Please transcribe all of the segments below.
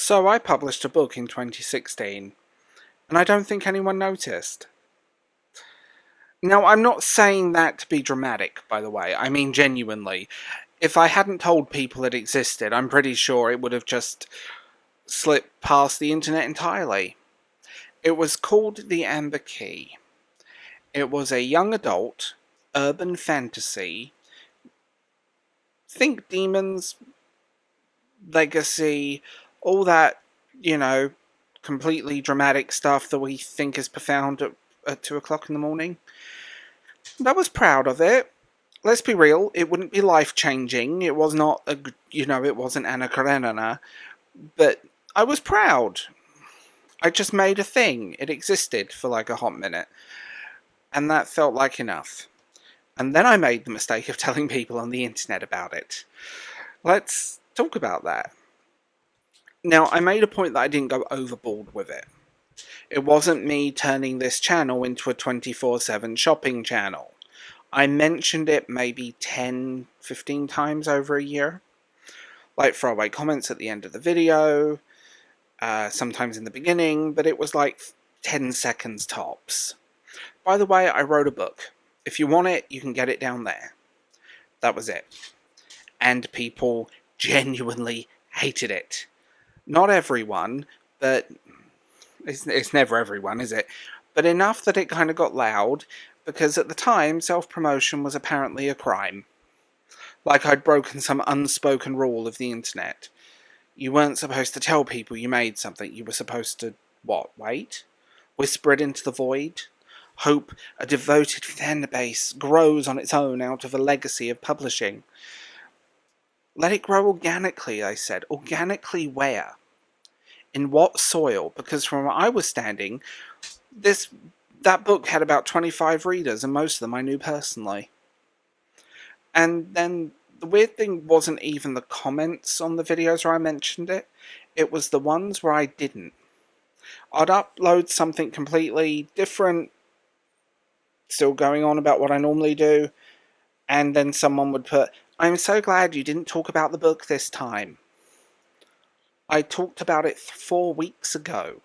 So I published a book in 2016, and I don't think anyone noticed. Now, I'm not saying that to be dramatic, by the way. I mean genuinely. If I hadn't told people it existed, I'm pretty sure it would have just slipped past the internet entirely. It was called The Amber Key. It was a young adult, urban fantasy. Think demons, legacy, all that, you know, completely dramatic stuff that we think is profound at 2 o'clock in the morning. I was proud of it. Let's be real, it wouldn't be life-changing. It was not, it wasn't Anna Karenina. But I was proud. I just made a thing. It existed for like a hot minute. And that felt like enough. And then I made the mistake of telling people on the internet about it. Let's talk about that. Now, I made a point that I didn't go overboard with it. It wasn't me turning this channel into a 24/7 shopping channel. I mentioned it maybe 10, 15 times over a year. Like throwaway comments at the end of the video, sometimes in the beginning, but it was like 10 seconds tops. By the way, I wrote a book. If you want it, you can get it down there. That was it. And people genuinely hated it. Not everyone, but it's never everyone, is it? But enough that it kind of got loud, because at the time, self-promotion was apparently a crime. Like I'd broken some unspoken rule of the internet. You weren't supposed to tell people you made something. You were supposed to, what, wait? Whisper it into the void? Hope a devoted fan base grows on its own out of a legacy of publishing. Let it grow organically, I said. Organically where? In what soil? Because from where I was standing, that book had about 25 readers, and most of them I knew personally. And then the weird thing wasn't even the comments on the videos where I mentioned it. It was the ones where I didn't. I'd upload something completely different, still going on about what I normally do, and then someone would put, "I'm so glad you didn't talk about the book this time. I talked about it 4 weeks ago."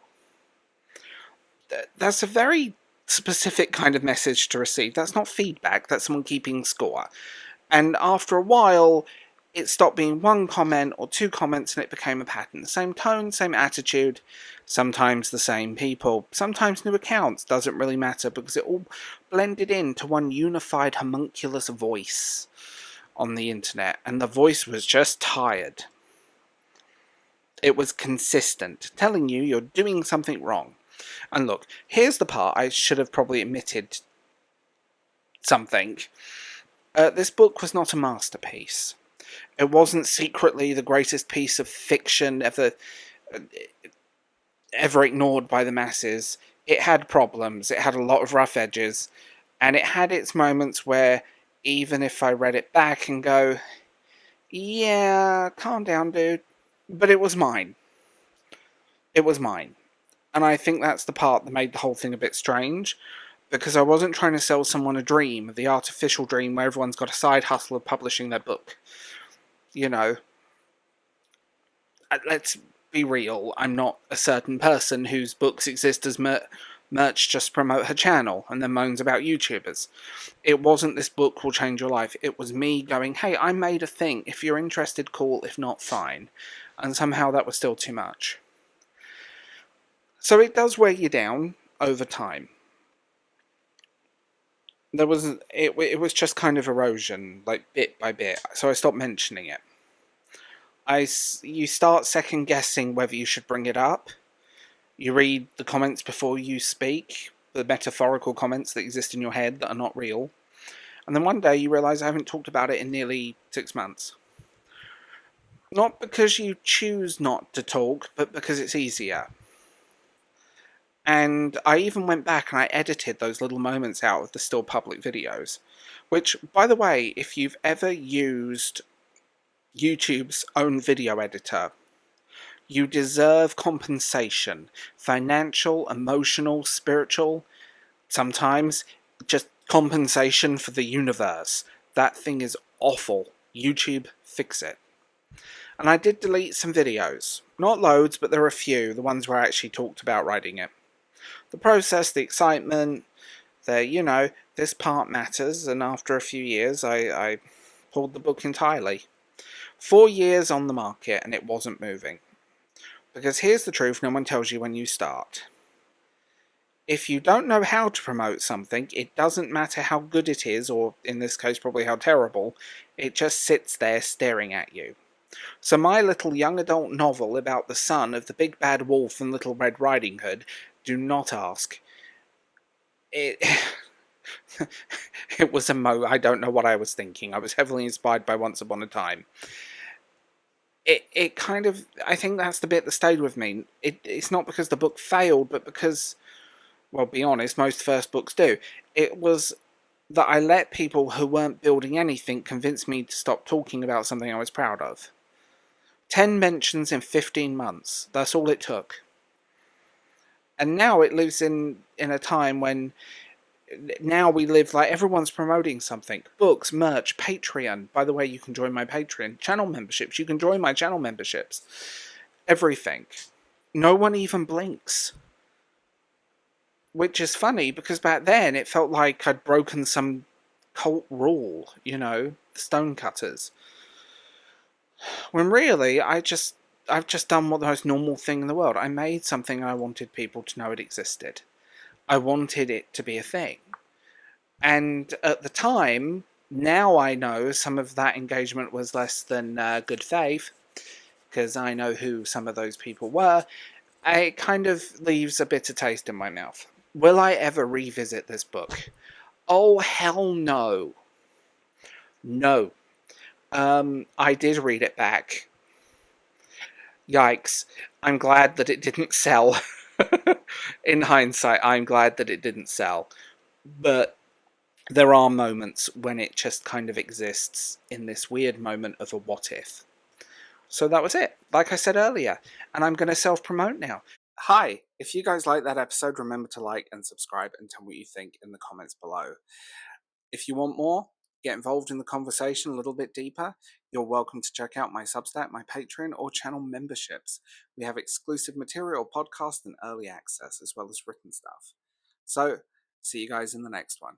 That's a very specific kind of message to receive. That's not feedback, that's someone keeping score. And after a while, it stopped being one comment or two comments and it became a pattern. The same tone, same attitude, sometimes the same people, sometimes new accounts. Doesn't really matter because it all blended into one unified homunculus voice on the internet. And the voice was just tired. It was consistent, telling you you're doing something wrong. And look, here's the part I should have probably admitted something. This book was not a masterpiece. It wasn't secretly the greatest piece of fiction ever ignored by the masses. It had problems, it had a lot of rough edges, and it had its moments where, even if I read it back and go, yeah, calm down, dude, but it was mine. It was mine. And I think that's the part that made the whole thing a bit strange, because I wasn't trying to sell someone a dream, the artificial dream where everyone's got a side hustle of publishing their book. You know, let's be real, I'm not a certain person whose books exist as merch just to promote her channel and then moans about YouTubers. It wasn't this book will change your life. It was me going, hey, I made a thing. If you're interested, cool. If not, fine. And somehow that was still too much. So it does wear you down over time. It was just kind of erosion, like bit by bit, so I stopped mentioning it. You start second guessing whether you should bring it up. You read the comments before you speak, the metaphorical comments that exist in your head that are not real. And then one day you realise I haven't talked about it in nearly 6 months. Not because you choose not to talk, but because it's easier. And I even went back and I edited those little moments out of the still public videos. Which, by the way, if you've ever used YouTube's own video editor, you deserve compensation. Financial, emotional, spiritual. Sometimes just compensation for the universe. That thing is awful. YouTube, fix it. And I did delete some videos. Not loads, but there are a few, the ones where I actually talked about writing it. The process, the excitement, this part matters, and after a few years, I pulled the book entirely. 4 years on the market, and it wasn't moving. Because here's the truth, no one tells you when you start. If you don't know how to promote something, it doesn't matter how good it is, or in this case probably how terrible, it just sits there staring at you. So my little young adult novel about the son of the big bad wolf and Little Red Riding Hood, do not ask. It it was I don't know what I was thinking. I was heavily inspired by Once Upon a Time. It kind of, I think that's the bit that stayed with me. It's not because the book failed, but because, well, be honest, most first books do. It was that I let people who weren't building anything convince me to stop talking about something I was proud of. 10 mentions in 15 months. That's all it took. And now it lives in a time when now we live like everyone's promoting something. Books, merch, Patreon. By the way, you can join my Patreon. Channel memberships. You can join my channel memberships. Everything. No one even blinks. Which is funny because back then it felt like I'd broken some cult rule, the stonecutters. When really, I've just done what the most normal thing in the world. I made something I wanted people to know it existed. I wanted it to be a thing. And at the time, now I know some of that engagement was less than good faith, because I know who some of those people were. It kind of leaves a bitter taste in my mouth. Will I ever revisit this book? Oh, hell no. No. I did read it back. Yikes. I'm glad that it didn't sell. In hindsight, I'm glad that it didn't sell. But there are moments when it just kind of exists in this weird moment of a what if. So that was it, like I said earlier, and I'm going to self-promote now. Hi, if you guys like that episode, remember to like and subscribe and tell me what you think in the comments below. If you want more, get involved in the conversation a little bit deeper, you're welcome to check out my Substack, my Patreon, or channel memberships. We have exclusive material, podcasts, and early access, as well as written stuff. So, see you guys in the next one.